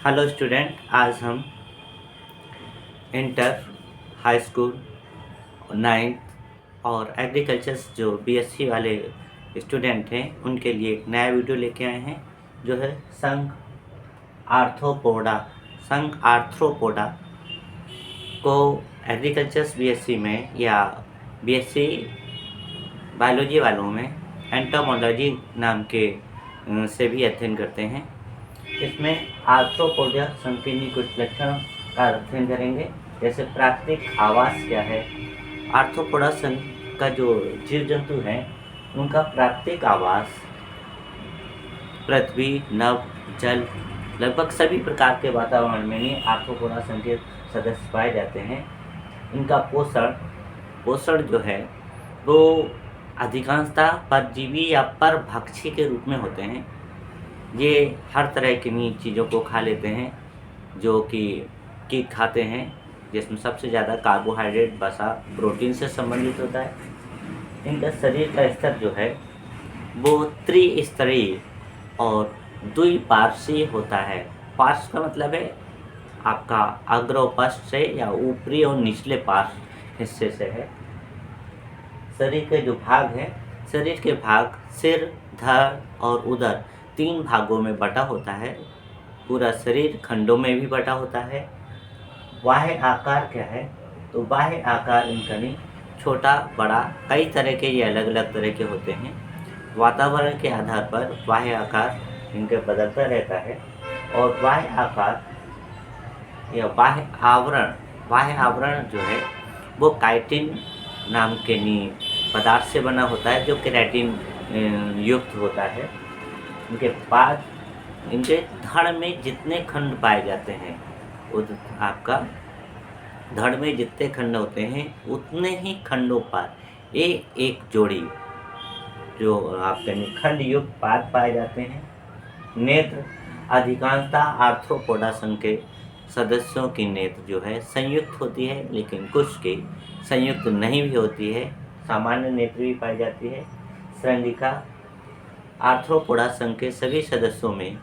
Hello student, आज हम inter, high school, ninth और एग्रीकल्चर जो बीएससी वाले स्टूडेंट हैं उनके लिए एक नया वीडियो लेके आए हैं जो है आर्थ्रोपोडा संघ आर्थ्रोपोडा को एग्रीकल्चर बीएससी में या बीएससी बायोलॉजी वालों में एंटोमोलॉजी नाम के से भी अध्ययन करते हैं। इसमें आर्थ्रोपोडा संकीर्णी कुछ लक्षण का अध्ययन करेंगे, जैसे प्राकृतिक आवास क्या है। आर्थ्रोपोडा संघ का जो जीव जंतु हैं उनका प्राकृतिक आवास पृथ्वी, नभ, जल, लगभग सभी प्रकार के वातावरण में ही आर्थ्रोपोडा संघ के सदस्य पाए जाते हैं। इनका पोषण जो है वो अधिकांशतः परजीवी या परभक्षी के रूप में होते हैं। ये हर तरह की चीज़ों को खा लेते हैं जो कि खाते हैं, जिसमें सबसे ज़्यादा कार्बोहाइड्रेट, वसा, प्रोटीन से संबंधित होता है। इनका शरीर का स्तर जो है वो त्रिस्तरीय और द्विपार्श्वीय होता है। पार्श्व का मतलब है आपका अग्रोपस्थ से या ऊपरी और निचले पार्श्व हिस्से से है। शरीर के जो भाग है, शरीर के भाग सिर, धड़ और उदर 3 भागों में बटा होता है। पूरा शरीर खंडों में भी बटा होता है। बाह्य आकार क्या है, तो बाह्य आकार इनका नहीं, छोटा, बड़ा, कई तरह के ये अलग अलग तरह के होते हैं। वातावरण के आधार पर बाह्य आकार इनके बदलता रहता है और बाह्य आकार या बाह्य आवरण जो है वो काइटिन नाम के पदार्थ से बना होता है, जो केराटिन युक्त होता है। इनके धड़ में जितने खंड पाए जाते हैं, आपका धड़ में जितने खंड होते हैं उतने ही खंडों पर एक जोड़ी जो आपके खंड युक्त पाद पाए जाते हैं। नेत्र अधिकांशतः आर्थ्रोपोडा संघ के सदस्यों की नेत्र जो है संयुक्त होती है, लेकिन कुछ की संयुक्त नहीं भी होती है, सामान्य नेत्र भी पाई जाती है। श्रृंगिका आर्थ्रोपोडा संघ के सभी सदस्यों में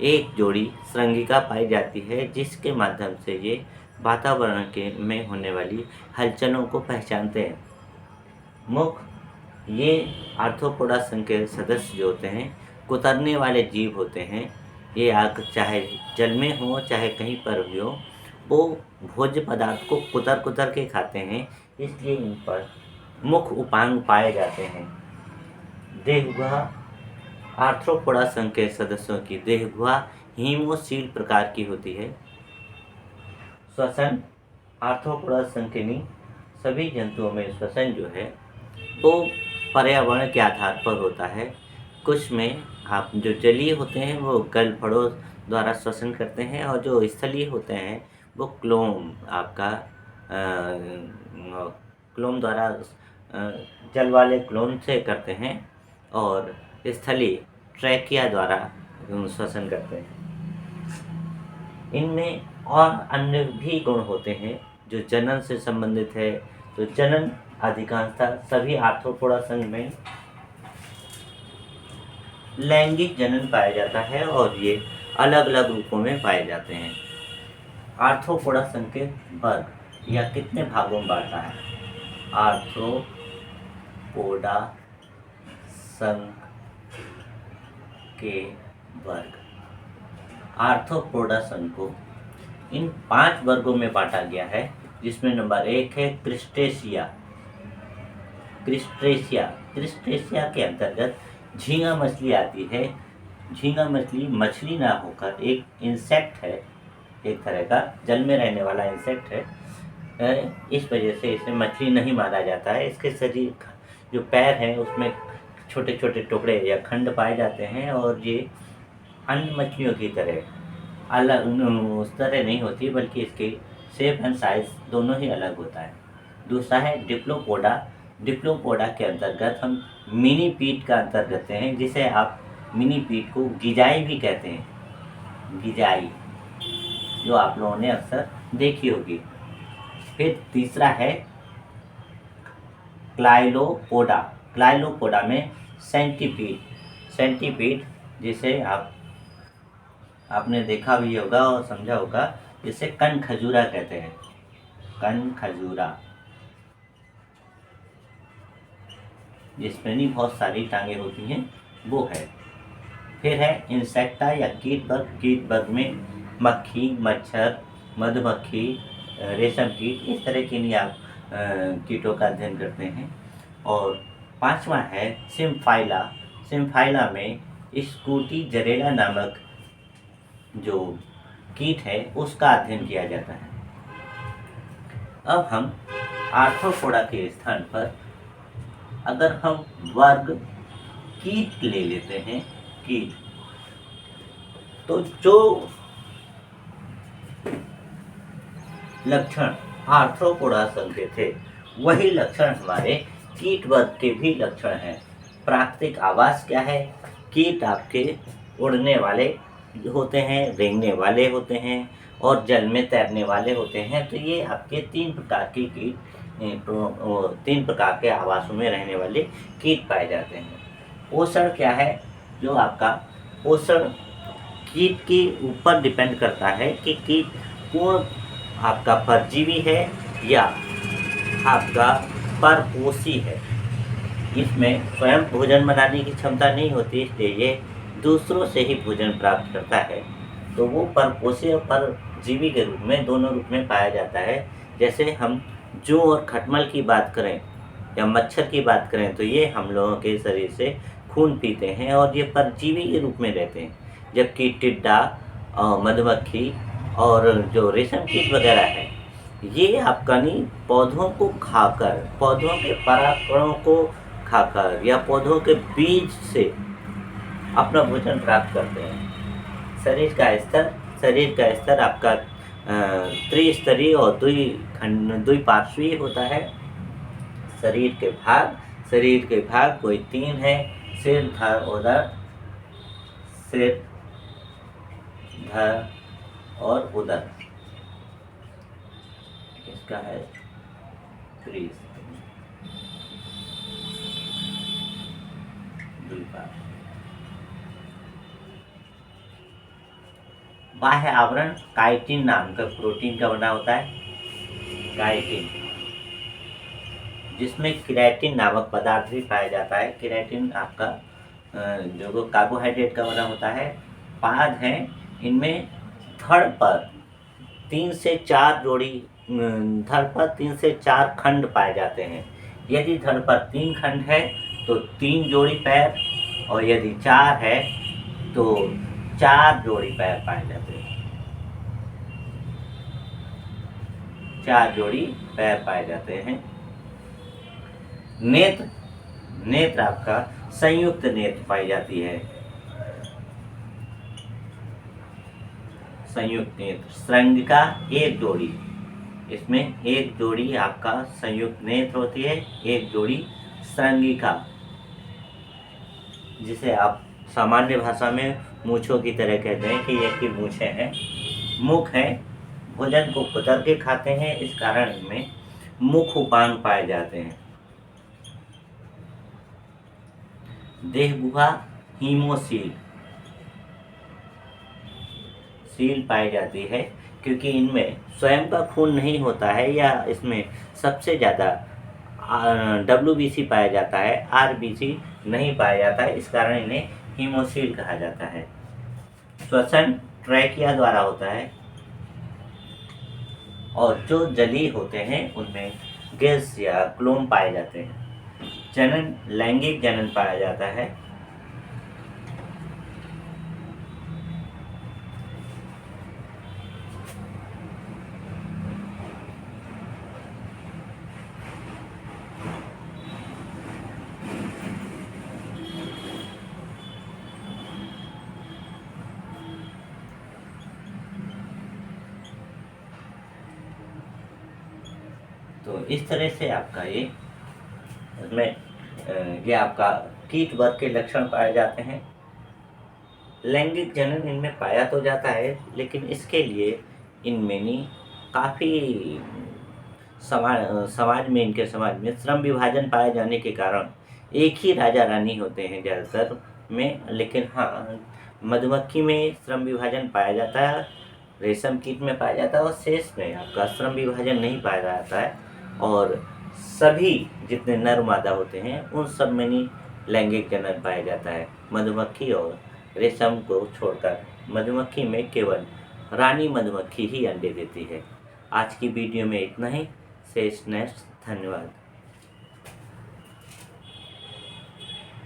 एक जोड़ी श्रृंगिका पाई जाती है, जिसके माध्यम से ये वातावरण में होने वाली हलचलों को पहचानते हैं। मुख ये आर्थ्रोपोडा संघ के सदस्य जो होते हैं कुतरने वाले जीव होते हैं। ये आग चाहे जल में हो चाहे कहीं पर भी हो, वो भोज्य पदार्थ को कुतर के खाते हैं, इसलिए इन पर मुख उपांग पाए जाते हैं। देहगुहा आर्थ्रोपोडा संघ के सदस्यों की देहगुहा हीमोसील प्रकार की होती है। श्वसन आर्थ्रोपोडा संघ के सभी जंतुओं में श्वसन जो है वो पर्यावरण के आधार पर होता है। कुछ में आप जो जलीय होते हैं वो गलफड़ों द्वारा श्वसन करते हैं, और जो स्थलीय होते हैं वो क्लोम द्वारा जल वाले क्लोम से करते हैं, और स्थलीय ट्रैकिया द्वारा श्वसन करते हैं। इनमें और अन्य भी गुण होते हैं जो जनन से संबंधित है। तो जनन अधिकांशतः सभी आर्थ्रोपोडा संघ में लैंगिक जनन पाया जाता है, और ये अलग अलग रूपों में पाए जाते हैं। आर्थ्रोपोडा संघ के वर्ग या कितने भागों में बांटा है। आर्थ्रोपोडा संघ के वर्ग, आर्थ्रोपोडा संघ को इन 5 वर्गों में बांटा गया है, जिसमें नंबर 1 है क्रिस्टेशिया के अंतर्गत झींगा मछली आती है। झींगा मछली मछली ना होकर एक इंसेक्ट है, एक तरह का जल में रहने वाला इंसेक्ट है। इस वजह से इसे मछली नहीं माना जाता है। इसके शरीर जो पैर हैं उसमें छोटे छोटे टुकड़े या खंड पाए जाते हैं, और ये अन्य मछलियों की तरह अलग उस तरह नहीं होती, बल्कि इसकी शेप एंड साइज दोनों ही अलग होता है। दूसरा है डिप्लोपोडा के अंतर्गत हम मिनी पीट का अंतर करते हैं, जिसे आप मिनी पीट को गिजाई भी कहते हैं, गिजाई, जो आप लोगों ने अक्सर देखी होगी। फिर तीसरा है क्लाइलोपोडा में सेंटीपीड, जिसे आप आपने देखा भी होगा और समझा होगा, इसे कन खजूरा कहते हैं, कन खजूरा, जिसमें नहीं बहुत सारी टांगे होती हैं, वो है। फिर है इंसेक्टा या कीट वर्ग। कीट वर्ग में मक्खी, मच्छर, मधुमक्खी, रेशम कीट, इस तरह के लिए आप कीटों का अध्ययन करते हैं। और पांचवा है सिम्फाइला। सिम्फाइला में स्कूटी जरेला नामक जो कीट है उसका अध्ययन किया जाता है। अब हम आर्थ्रोपोडा के स्थान पर अगर हम वर्ग कीट ले लेते हैं, कीट, तो जो लक्षण आर्थ्रोपोडा संघ के थे वही लक्षण हमारे कीट वर्ग के भी लक्षण हैं। प्राकृतिक आवास क्या है? कीट आपके उड़ने वाले होते हैं, रेंगने वाले होते हैं और जल में तैरने वाले होते हैं। तो ये आपके तीन प्रकार के कीट, तीन प्रकार के आवासों में रहने वाले कीट पाए जाते हैं। पोषण क्या है? जो आपका पोषण कीट के ऊपर डिपेंड करता है कि कीट पूर्ण आपका परजीवी है या आपका परपोषी है। इसमें स्वयं भोजन बनाने की क्षमता नहीं होती, इसलिए ये दूसरों से ही भोजन प्राप्त करता है। तो वो परपोषी और परजीवी के रूप में, दोनों रूप में पाया जाता है। जैसे हम जूं और खटमल की बात करें या मच्छर की बात करें तो ये हम लोगों के शरीर से खून पीते हैं और ये परजीवी के रूप में रहते हैं। जबकि टिड्डा, मधुमक्खी और जो रेशम कीट वगैरह है, ये आपका नहीं पौधों को खाकर, पौधों के परागकणों को खाकर या पौधों के बीज से अपना भोजन प्राप्त करते हैं। शरीर का स्तर आपका त्रिस्तरीय और द्विपार्श्वीय होता है। शरीर के भाग कोई तीन है: सिर, धड़, उदर। सिर, धड़ और उदर, इसका है बाह्य आवरण काइटिन नाम का प्रोटीन का बना होता है, काइटिन, जिसमें केराटिन नामक पदार्थ भी पाया जाता है। केराटिन आपका जो कार्बोहाइड्रेट का बना होता है। पाद हैं, इनमें धड़ पर 3 से 4 जोड़ी, धड़ पर 3 से 4 खंड पाए जाते हैं। यदि धड़ पर 3 खंड है तो 3 जोड़ी पैर, और यदि 4 है तो 4 जोड़ी पैर पाए जाते हैं। 4 जोड़ी पैर पाए जाते हैं। नेत्र आपका संयुक्त नेत्र पाई जाती है। संयुक्त नेत्र, श्रृंगिका एक जोड़ी, इसमें एक जोड़ी आपका संयुक्त नेत्र होती है, एक जोड़ी श्रृंगिका, जिसे आप सामान्य भाषा में मूंछों की तरह कहते हैं कि ये की मूंछें हैं। मुख है, भोजन को कुतर के खाते हैं, इस कारण इनमें मुख उपांग पाए जाते हैं। देह गुहा हीमोसील पाई जाती है, क्योंकि इनमें स्वयं का खून नहीं होता है या इसमें सबसे ज़्यादा WBC पाया जाता है, RBC नहीं पाया जाता है, इस कारण इन्हें हीमोसील कहा जाता है। श्वसन ट्रैकिया द्वारा होता है और जो जलीय होते हैं उनमें गिल्स या क्लोम पाए जाते हैं। जनन, लैंगिक जनन पाया जाता है। तो इस तरह से आपका ये आपका कीट वर्ग के लक्षण पाए जाते हैं। लैंगिक जनन इनमें पाया तो जाता है, लेकिन इसके लिए इनमें नहीं काफ़ी समाज में, इनके समाज में श्रम विभाजन पाए जाने के कारण एक ही राजा रानी होते हैं ज़्यादातर में। लेकिन हाँ, मधुमक्खी में श्रम विभाजन पाया जाता है, रेशम कीट में पाया जाता है और शेष में आपका श्रम विभाजन नहीं पाया जाता है। और सभी जितने नर मादा होते हैं उन सब में ही लैंगिक जनन पाया जाता है। मधुमक्खी और रेशम को छोड़कर मधुमक्खी में केवल रानी मधुमक्खी ही अंडे देती है। आज की वीडियो में इतना ही। शेष नेक्स्ट। धन्यवाद।